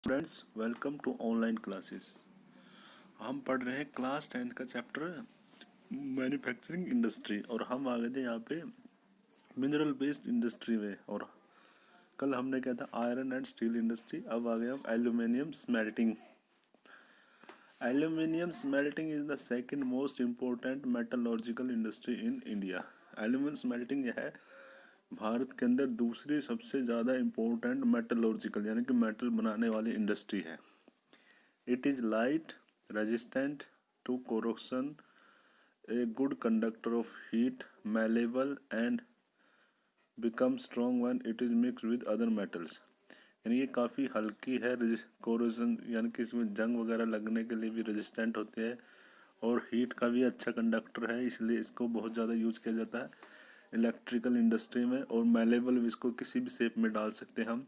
Friends, welcome to online classes. हम पढ़ रहे हैं क्लास 10th का चैप्टर मैन्युफैक्चरिंग इंडस्ट्री और हम आ गए थे यहाँ पे मिनरल बेस्ड इंडस्ट्री में। और कल हमने क्या था, आयरन एंड स्टील इंडस्ट्री। अब आ गए हम aluminium smelting. Aluminium smelting is the second most important metallurgical industry in India. Aluminium smelting यह है भारत के अंदर दूसरी सबसे ज़्यादा इम्पोर्टेंट मेटलर्जिकल यानी कि मेटल बनाने वाली इंडस्ट्री है। It is light, resistant to corrosion, a good conductor of heat, malleable and becomes strong when it is mixed with other metals। यानी ये काफ़ी हल्की है, कोरोजन यानी कि इसमें जंग वगैरह लगने के लिए भी रेजिस्टेंट होती है और हीट का भी अच्छा कंडक्टर है, इसलिए इसको बहुत ज़्यादा यूज किया जाता है इलेक्ट्रिकल इंडस्ट्री में। और मैलेबल भी, इसको किसी भी शेप में डाल सकते हैं हम।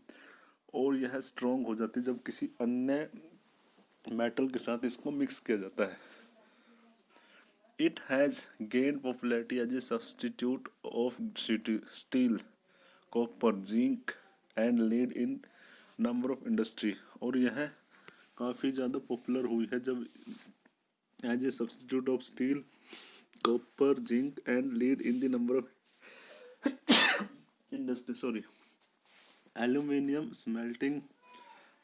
और यह स्ट्रॉन्ग हो जाती है जब किसी अन्य मेटल के साथ इसको मिक्स किया जाता है। It has gained popularity as a substitute of steel, copper, zinc and lead in number of industry। और यह काफ़ी ज़्यादा पॉपुलर हुई है जब as a substitute of steel, copper, zinc and lead in the number of industry. Aluminium smelting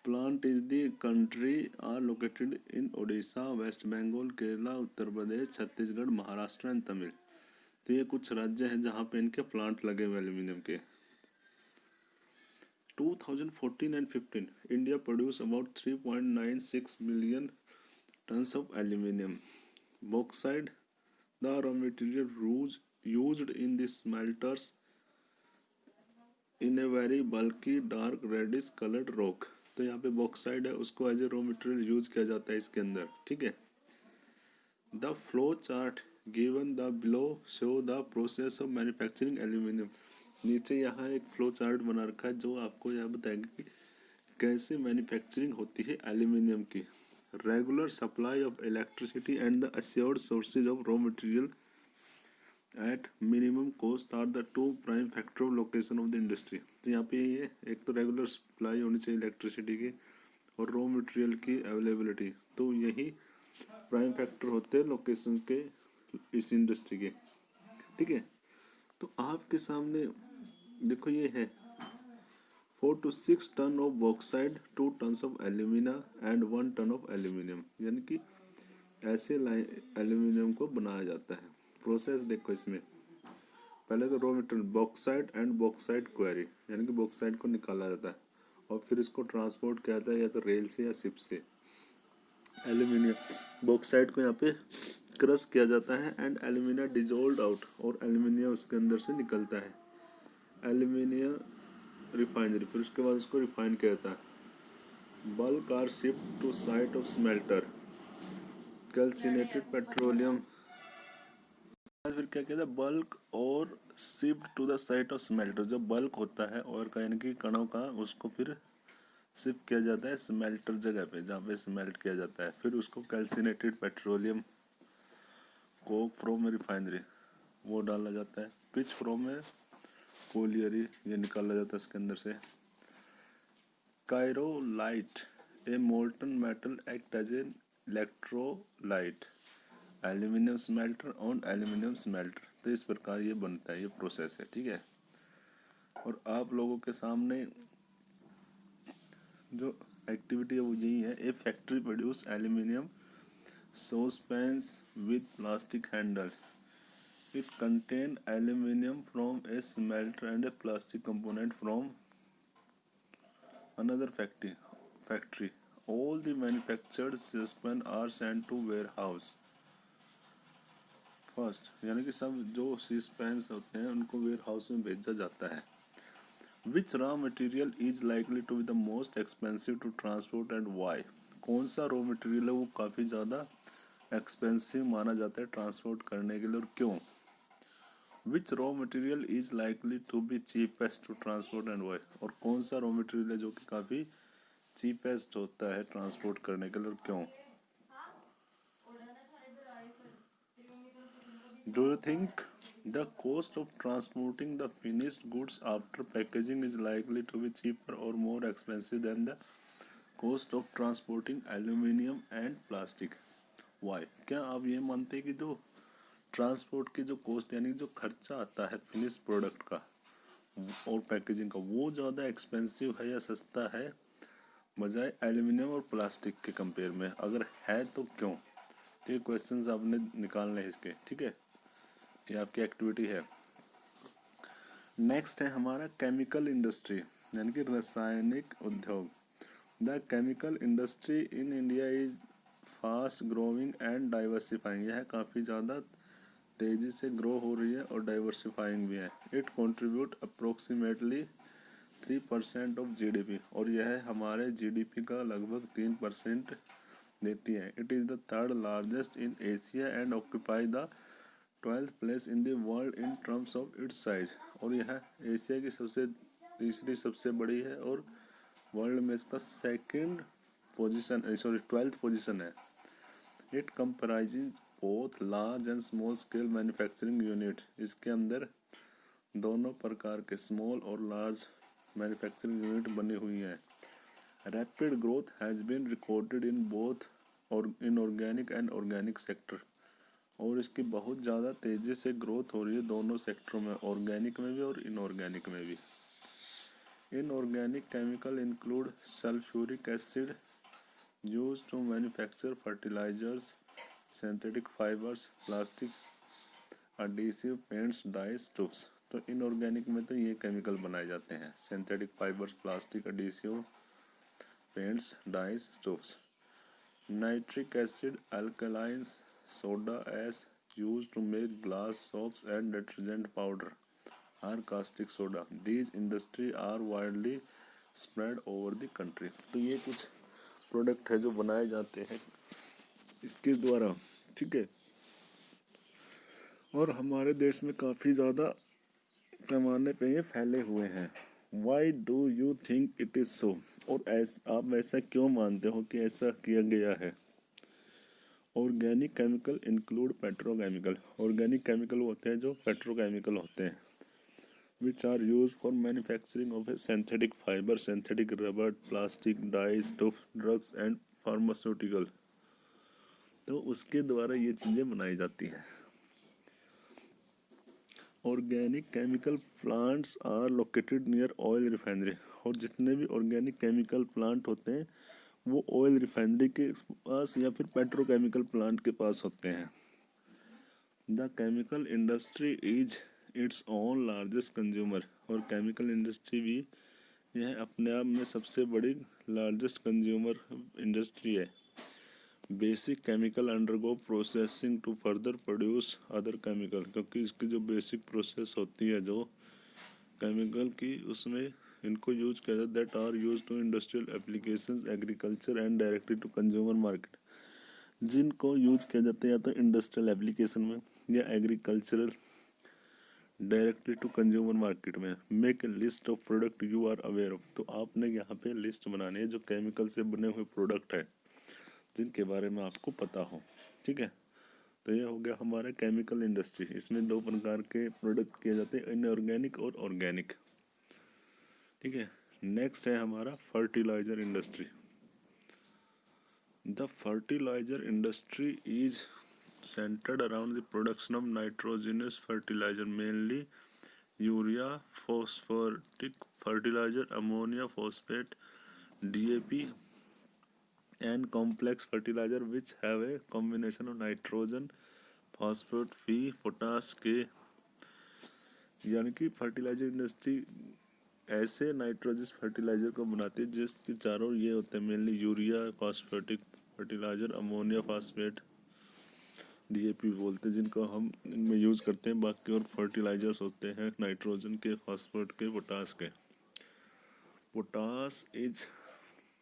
plant is the country are located in Odisha, West Bengal, Kerala, Uttar Pradesh, Chhattisgarh, Maharashtra and Tamil. तो ये कुछ राज्य हैं जहाँ पे इनके प्लांट लगे हुए एल्यूमिनियम के। 2014 and 15 India produced about 3.96 million tons of aluminium. Bauxite, the raw material used in the smelters in a very bulky dark reddish colored rock। तो यहाँ पे बॉक्साइड है, उसको as a raw material use किया जाता है इसके अंदर। ठीक है। The flow chart given the below show the process of manufacturing aluminium. नीचे यहाँ एक फ्लो चार्ट बना रखा है जो आपको यह बताएगा कि कैसे मैन्युफैक्चरिंग होती है एल्यूमिनियम की। Regular supply of electricity and the assured sources of raw material at minimum cost are the two prime factor of location of the industry. तो यहाँ पे ये एक तो रेगुलर सप्लाई होनी चाहिए इलेक्ट्रिसिटी की और रॉ मटेरियल की अवेलेबिलिटी, तो यही प्राइम फैक्टर होते हैं लोकेशन के इस इंडस्ट्री के। ठीक है। तो आपके सामने देखो ये है 4 to 6 ton of bauxite, 2 ton of alumina and 1 ton of aluminium. यानी कि ऐसे एल्यूमिनियम को बनाया जाता है। प्रोसेस देखो इसमें, पहले तो raw material bauxite and bauxite query यानी कि बॉक्साइट को निकाला जाता है और फिर इसको ट्रांसपोर्ट किया जाता है या तो रेल से या शिप से। एल्यूमिनियम बॉक्साइट को यहाँ पे क्रश किया जाता है एंड एल्यूमिनियम डिजोल्व आउट और एल्यूमिनियम उसके अंदर से निकलता है। एल्यूमिनियम रिफाइनरी, फिर उसके बाद उसको रिफाइन किया जाता है। Bulk ore shift to site of smelter, calcinated petroleum. फिर क्या कहता है, bulk ore shift to the site of smelter. जब बल्क होता है और का यानी कि कणों का, उसको फिर शिफ्ट किया जाता है स्मेल्टर जगह पे जहाँ पे स्मेल्ट किया जाता है। फिर उसको कैल्सिनेटेड पेट्रोलियम, कोक फ्रॉम रिफाइनरी वो डाला जाता है। पिच फ्रॉम कोलियरी ये निकाला जाता है इसके अंदर से। Cryolite a molten metal act as a electrolyte, aluminium smelter on aluminium smelter. तो इस प्रकार ये बनता है, ये प्रोसेस है। ठीक है। और आप लोगों के सामने जो एक्टिविटी है वो यही है। A factory produce aluminium saucepans with plastic handles. It contain aluminium from a smelter and a plastic component from another factory. All the manufactured saucepan are sent to warehouse first. यानी कि सब जो saucepans होते हैं उनको ware house में भेजा जाता है। Which raw material is likely to be the most expensive to transport and why? कौन सा रॉ मटेरियल है वो काफ़ी ज़्यादा एक्सपेंसिव माना जाता है ट्रांसपोर्ट करने के लिए और क्यों? Which raw material is likely to be cheapest to transport and why? और कौन सा रॉ मटेरियल है जो कि काफ़ी चीपेस्ट होता है ट्रांसपोर्ट करने के लिए और क्यों? Do you think the cost of transporting the finished goods after packaging is likely to be cheaper or more expensive than the cost of transporting aluminium and plastic. Why, क्या आप ये मानते हैं कि जो ट्रांसपोर्ट की जो कॉस्ट यानी जो खर्चा आता है फिनिश प्रोडक्ट का और पैकेजिंग का, वो ज़्यादा एक्सपेंसिव है या सस्ता है बजाय एल्यूमिनियम और प्लास्टिक के कंपेयर में? अगर है तो क्यों? तो ये क्वेश्चंस आपने निकालने हैं इसके, ठीक है, ये आपकी एक्टिविटी है। नेक्स्ट है हमारा केमिकल इंडस्ट्री यानी कि रासायनिक उद्योग। The chemical industry in India is fast growing and diversifying. यह काफ़ी ज़्यादा तेज़ी से ग्रो हो रही है और डाइवर्सिफाइंग भी है। It contribute approximately 3% of GDP, और यह हमारे जीडीपी का लगभग 3% देती है। It is the third largest in Asia and occupy the 12th place in the world in terms of its size. और यह एशिया की तीसरी सबसे बड़ी है और वर्ल्ड में इसका सेकंड पोजीशन 12th पोजीशन है। It comprises both large and small scale manufacturing unit. इसके अंदर दोनों प्रकार के स्मॉल और लार्ज मैन्युफैक्चरिंग यूनिट बनी हुई हैं। Rapid growth has been recorded in both और inorganic and organic sector. और इसकी बहुत ज़्यादा तेज़ी से ग्रोथ हो रही है दोनों सेक्टरों में, ऑर्गेनिक में भी और इनऑर्गेनिक में भी। Inorganic chemical include sulphuric acid used to manufacture fertilisers, synthetic fibres, plastic, adhesive, paints, dyes, stuffs. तो इनऑर्गेनिक में तो ये केमिकल बनाए जाते हैं, synthetic fibres, plastic, adhesive, paints, dyes, stuffs. Nitric acid, alkalines, soda ash used to make glass soaps and detergent powder are caustic soda. These industries are widely spread over the country. तो ये कुछ product है जो बनाए जाते हैं इसके द्वारा, ठीक है, और हमारे देश में काफ़ी ज़्यादा पैमाने पे ये फैले हुए हैं। Why do you think it is so? और आप ऐसा क्यों मानते हो कि ऐसा किया गया है? Organic chemical include petrochemical. Organic chemical होते हैं जो पेट्रोकेमिकल होते हैं, which are use for manufacturing of synthetic fibre, synthetic rubber, plastic, dye, stuff, drugs and pharmaceutical. तो उसके द्वारा ये चीज़ें बनाई जाती हैं। Organic chemical plants are located near oil refinery. और जितने भी ऑर्गेनिक केमिकल प्लांट होते हैं वो ऑयल रिफाइनरी के पास या फिर पेट्रोकेमिकल प्लांट के पास होते हैं। The chemical industry is its own largest consumer. और केमिकल इंडस्ट्री भी यह अपने आप में सबसे बड़ी लार्जेस्ट कंज्यूमर इंडस्ट्री है। Basic chemical undergo processing to further produce other chemical. क्योंकि इसकी जो बेसिक प्रोसेस होती है जो केमिकल की, उसमें इनको यूज किया जाता है that are use to industrial applications, agriculture and directly to consumer market. जिनको यूज किया जाता है या तो इंडस्ट्रियल एप्लीकेशन में या agricultural directly to consumer market में। Make a list of product you are aware of. तो आपने यहाँ पे लिस्ट बनानी है जो केमिकल से बने हुए प्रोडक्ट है जिनके बारे में आपको पता हो, ठीक है। तो ये हो गया हमारा केमिकल इंडस्ट्री। इसमें दो प्रकार के प्रोडक्ट किए जाते हैं, इनऑर्गेनिक और ऑर्गेनिक, ठीक है। नेक्स्ट है हमारा fertiliser industry. The fertiliser industry is centred around the production of nitrogenous fertiliser, mainly urea, phosphatic fertiliser, ammonia phosphate, DAP and complex fertiliser which have a combination of nitrogen, phosphate, फी, potash के। यानी कि fertiliser industry ऐसे नाइट्रोजस fertiliser को बनाती है जिसके चारों ये होते हैं, mainly urea, phosphatic fertiliser, ammonia phosphate, DAP बोलते हैं, जिनको हम इनमें यूज़ करते हैं। बाकी और फर्टिलाइजर्स होते हैं नाइट्रोजन के, फॉस्फेट के, पोटास के। Potash is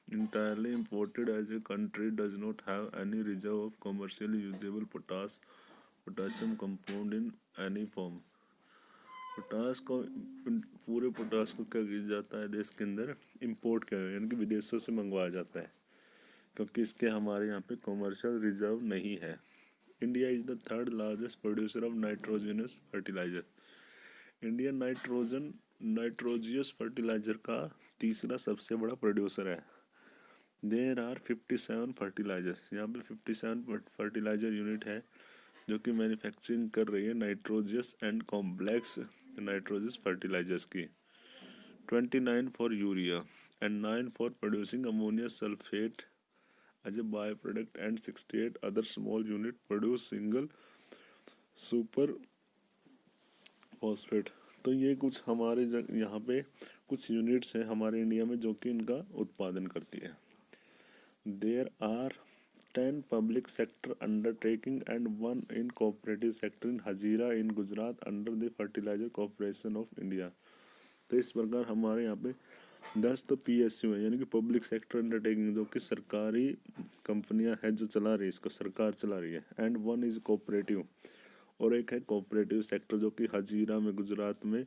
entirely imported as a country does not have any reserve of commercially usable potassium compound in any form. Potash को पूरे पोटास को क्या किया जाता है देश के अंदर, इंपोर्ट किया जाता है, यानी कि विदेशों से मंगवाया जाता है, क्योंकि इसके हमारे यहाँ पे कमर्शियल रिजर्व नहीं है। India is the third largest producer of nitrogenous fertiliser. India nitrogenous fertiliser का तीसरा सबसे बड़ा प्रोड्यूसर है। देयर आर 57 फर्टिलाइजर्स, यहाँ पे 57 फर्टिलाइजर यूनिट है जो कि मैन्युफैक्चरिंग कर रही है nitrogenous and complex nitrogenous fertilisers की, 29 for urea and 9 for producing ammonia sulphate as a by product and 68 other small unit produce single super phosphate. तो ये कुछ हमारे यहाँ पे कुछ यूनिट्स हैं हमारे इंडिया में जो कि इनका उत्पादन करती है। There are 10 public sector undertaking and 1 in cooperative sector in Hazira in Gujarat under the fertiliser corporation of India. तो इस प्रकार हमारे यहाँ पे 10 तो PSU है यानी कि पब्लिक सेक्टर अंडरटेकिंग जो कि सरकारी कंपनियां हैं जो चला रही है, इसको सरकार चला रही है, एंड 1 इज कोऑपरेटिव और एक है कोऑपरेटिव सेक्टर जो कि हजीरा में गुजरात में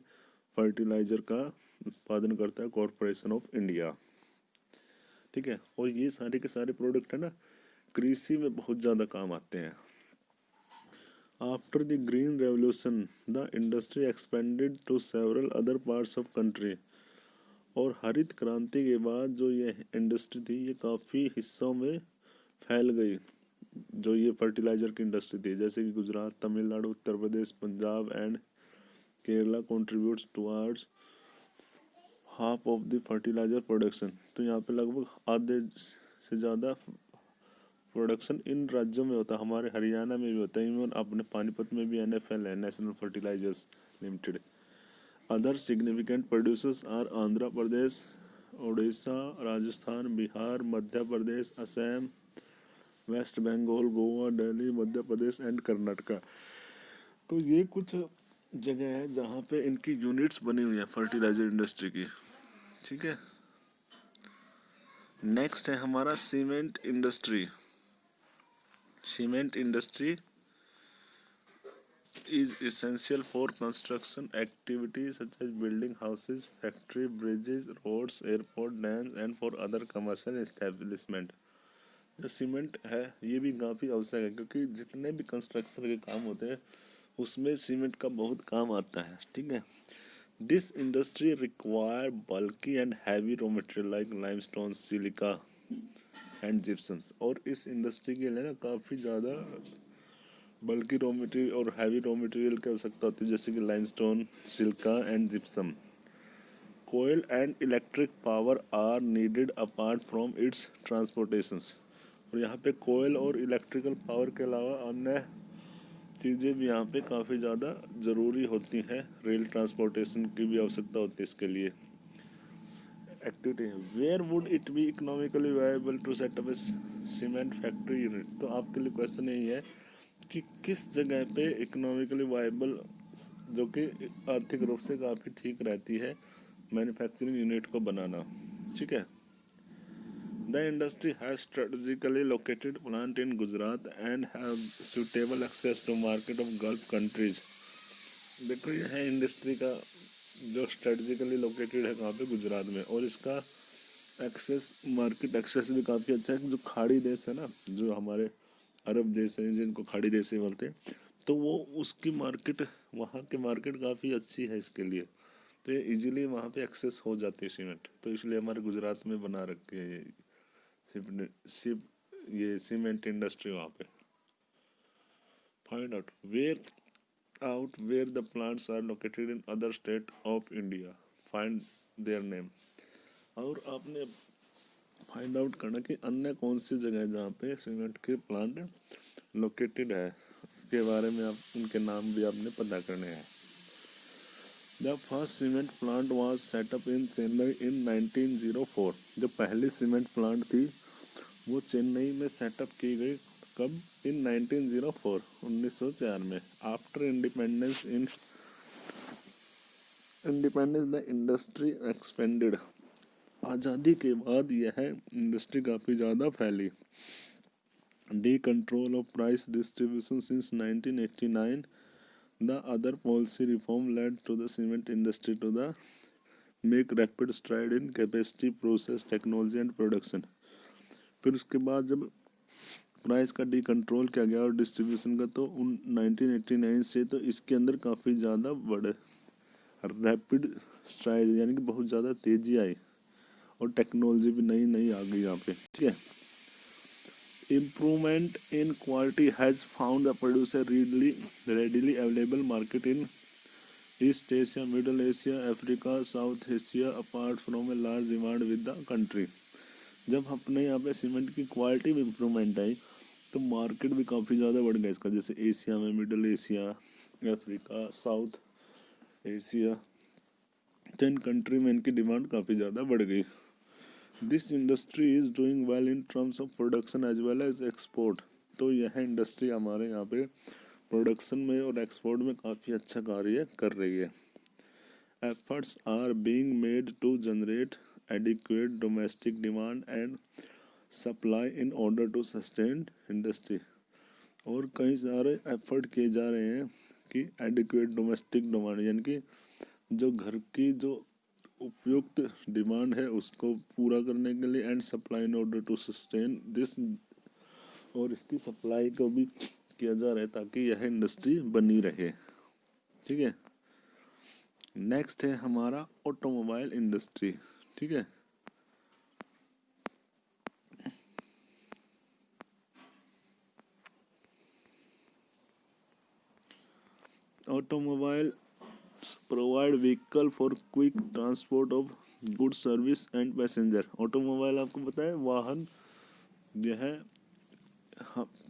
फर्टिलाइजर का उत्पादन करता है कॉरपोरेशन ऑफ इंडिया। ठीक है, और ये सारे के सारे प्रोडक्ट है ना कृषि में बहुत ज़्यादा काम आते हैं। After the green revolution the industry expanded to several other parts of country. और हरित क्रांति के बाद जो ये इंडस्ट्री थी ये काफ़ी हिस्सों में फैल गई। जो ये फर्टिलाइजर की इंडस्ट्री थी जैसे कि Gujarat, Tamil Nadu, Uttar Pradesh, Punjab and Kerala contributes towards half of the fertilizer production. तो यहाँ पे लगभग आधे से ज़्यादा प्रोडक्शन इन राज्यों में होता है। हमारे हरियाणा में भी होता है, इवन अपने पानीपत में भी NFL है, national fertilisers limited. Other significant producers are Andhra Pradesh, Orissa, Rajasthan, Bihar, Madhya Pradesh, Assam, West Bengal, Goa, Delhi, Madhya Pradesh and Karnataka. तो ये कुछ जगह है जहाँ पे इनकी यूनिट्स बनी हुई है फर्टिलाइजर इंडस्ट्री की। ठीक है, नेक्स्ट है हमारा cement industry. Cement industry is essential for construction activities such as building houses, factory, bridges, roads, airport, dams and for other commercial establishment। जो सीमेंट है ये भी काफ़ी आवश्यक है क्योंकि जितने भी कंस्ट्रक्शन के काम होते हैं उसमें सीमेंट का बहुत काम आता है। ठीक है, this industry require bulky and heavy raw material like limestone, silica and gypsums. और इस इंडस्ट्री के लिए ना काफ़ी ज़्यादा बल्कि रॉ मटेरियल और हैवी रॉ मटेरियल की आवश्यकता होती है जैसे कि limestone, silica and gypsum. Coal and electric power are needed apart from its transportations. और यहाँ पे कोयल और इलेक्ट्रिकल पावर के अलावा अन्य चीज़ें भी यहाँ पे काफ़ी ज़्यादा ज़रूरी होती हैं। रेल ट्रांसपोर्टेशन की भी आवश्यकता होती है इसके लिए। एक्टिविटी है where would it be economically viable to set up a cement factory unit. तो आपके लिए क्वेश्चन यही है कि किस जगह पे इकोनॉमिकली वायबल जो कि आर्थिक रूप से काफ़ी ठीक रहती है मैन्युफैक्चरिंग यूनिट को बनाना। ठीक है, the industry has strategically located plant in Gujarat and have suitable access to market of Gulf countries. देखो ये है इंडस्ट्री का जो स्ट्रेटेजिकली लोकेटेड है कहाँ पे, गुजरात में, और इसका एक्सेस मार्केट एक्सेस भी काफ़ी अच्छा है। जो खाड़ी देश है ना, जो हमारे अरब देश हैं जिनको खाड़ी देश ही बोलते हैं, तो वो उसकी मार्केट वहाँ की मार्केट काफ़ी अच्छी है इसके लिए। तो ये इजीली वहाँ पे एक्सेस हो जाती है सीमेंट, तो इसलिए हमारे गुजरात में बना रखी है ये सीमेंट इंडस्ट्री वहाँ पे। Find out where the plants are located in other state of India, find their name. और आपने फाइंड आउट करना कि अन्य कौन सी जगह है जहाँ पे सीमेंट के प्लांट लोकेटेड है, उसके बारे में आप उनके नाम भी आपने पता करने हैं। The first cement plant was set up in Chennai in 1904। जो पहली सीमेंट प्लांट थी वो चेन्नई में सेटअप की गई, कब, इन 1904, 1904 में। After independence the industry expanded. आज़ादी के बाद यह इंडस्ट्री काफ़ी ज़्यादा फैली। Decontrol of price distribution since 1989 the other policy reform led to the cement industry to the make rapid stride in capacity, process, technology and production. फिर उसके बाद जब प्राइस का डी कंट्रोल किया गया और डिस्ट्रीब्यूशन का, तो 1989 से तो इसके अंदर काफ़ी ज़्यादा बड़े रैपिड स्ट्राइड यानी कि बहुत ज़्यादा तेज़ी आई और टेक्नोलॉजी भी नई नई आ गई यहाँ पे, ठीक है। Improvement in quality has found the producer readily available market in East Asia, Middle Asia, Africa, South Asia, apart from a large demand with the country. जब अपने यहाँ पे सीमेंट की क्वालिटी में इम्प्रूवमेंट आई तो मार्केट भी काफ़ी ज़्यादा बढ़ गया इसका, जैसे एशिया में, middle Asia, Africa, south Asia, तो इन कंट्री में इनकी डिमांड काफ़ी ज़्यादा बढ़ गई। This industry is doing well in terms of production as well as export. तो यह इंडस्ट्री हमारे यहाँ पे प्रोडक्शन में और एक्सपोर्ट में काफ़ी अच्छा कार्य कर रही है। Efforts are being made to generate adequate domestic demand and supply in order to sustain industry. और कई सारे एफर्ट किए जा रहे हैं कि एडिक्वेट डोमेस्टिक डिमांड यानी कि जो घर की जो उपयुक्त डिमांड है उसको पूरा करने के लिए, and supply in order to sustain this, और इसकी सप्लाई को भी किया जा रहा है ताकि यह इंडस्ट्री बनी रहे, ठीक है। नेक्स्ट है हमारा ऑटोमोबाइल इंडस्ट्री, ठीक है। Automobile provide vehicle for quick transport of good service and passenger. Automobile आपको पता है वाहन यह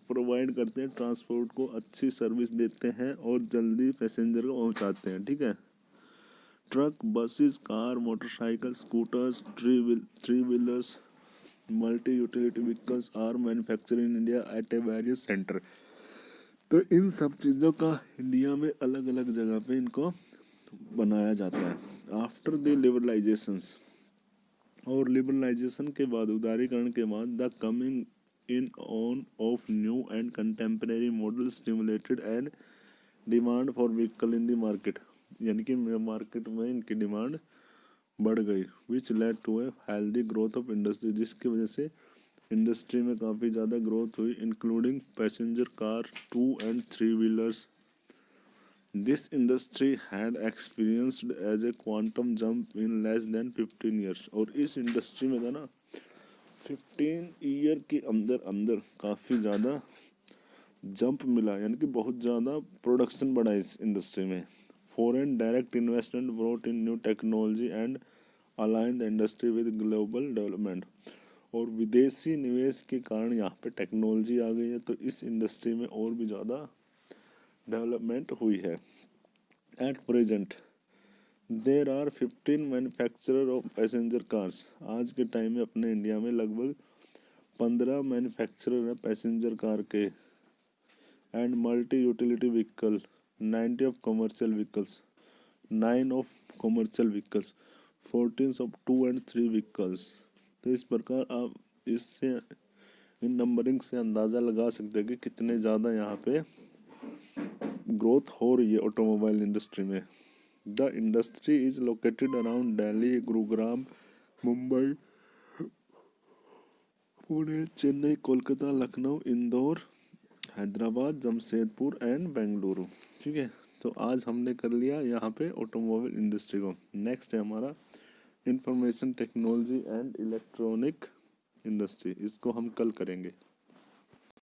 प्रोवाइड करते हैं, ट्रांसपोर्ट को अच्छी सर्विस देते हैं और जल्दी पैसेंजर को पहुंचाते हैं, ठीक है। Truck, buses, car, motorcycle, scooters, three wheelers, multi utility vehicles are manufactured in India at a various centre. तो इन सब चीज़ों का इंडिया में अलग अलग जगह पे इनको बनाया जाता है। आफ्टर द लिबरलाइजेशंस, और लिबरलाइजेशन के बाद, उदारीकरण के बाद, the coming in on of new and contemporary model stimulated and demand for vehicle in the market, यानी कि मार्केट में इनकी डिमांड बढ़ गई, which led to a healthy growth of industry, जिसकी वजह से इंडस्ट्री में काफ़ी ज़्यादा ग्रोथ हुई, including passenger car, 2 and 3 wheelers. This industry had experienced as a quantum jump in less than 15 years. और इस इंडस्ट्री में था ना 15 ईयर के अंदर अंदर काफ़ी ज़्यादा जंप मिला, यानी कि बहुत ज़्यादा प्रोडक्शन बढ़ा इस इंडस्ट्री में। Foreign direct investment brought in new technology and align the industry with global development. और विदेशी निवेश के कारण यहाँ पे टेक्नोलॉजी आ गई है, तो इस इंडस्ट्री में और भी ज़्यादा डेवलपमेंट हुई है। At present there are 15 manufacturer of passenger cars. आज के टाइम में अपने इंडिया में लगभग 15 मैन्युफैक्चरर हैं पैसेंजर कार के, and multi utility vehicle 90 of commercial vehicles, 9 of commercial vehicles, 14 of 2 and 3 vehicles. तो इस प्रकार आप इससे, इन नंबरिंग से अंदाज़ा लगा सकते हैं कि कितने ज़्यादा यहाँ पे ग्रोथ हो रही है ऑटोमोबाइल इंडस्ट्री में। The industry is located around Delhi, Gurugram, Mumbai, Pune, Chennai, Kolkata, Lucknow, Indore, Hyderabad, Jamshedpur and Bengaluru, ठीक है। तो आज हमने कर लिया यहाँ पे ऑटोमोबाइल इंडस्ट्री को। नेक्स्ट है हमारा information technology and electronic industry, इसको हम कल करेंगे।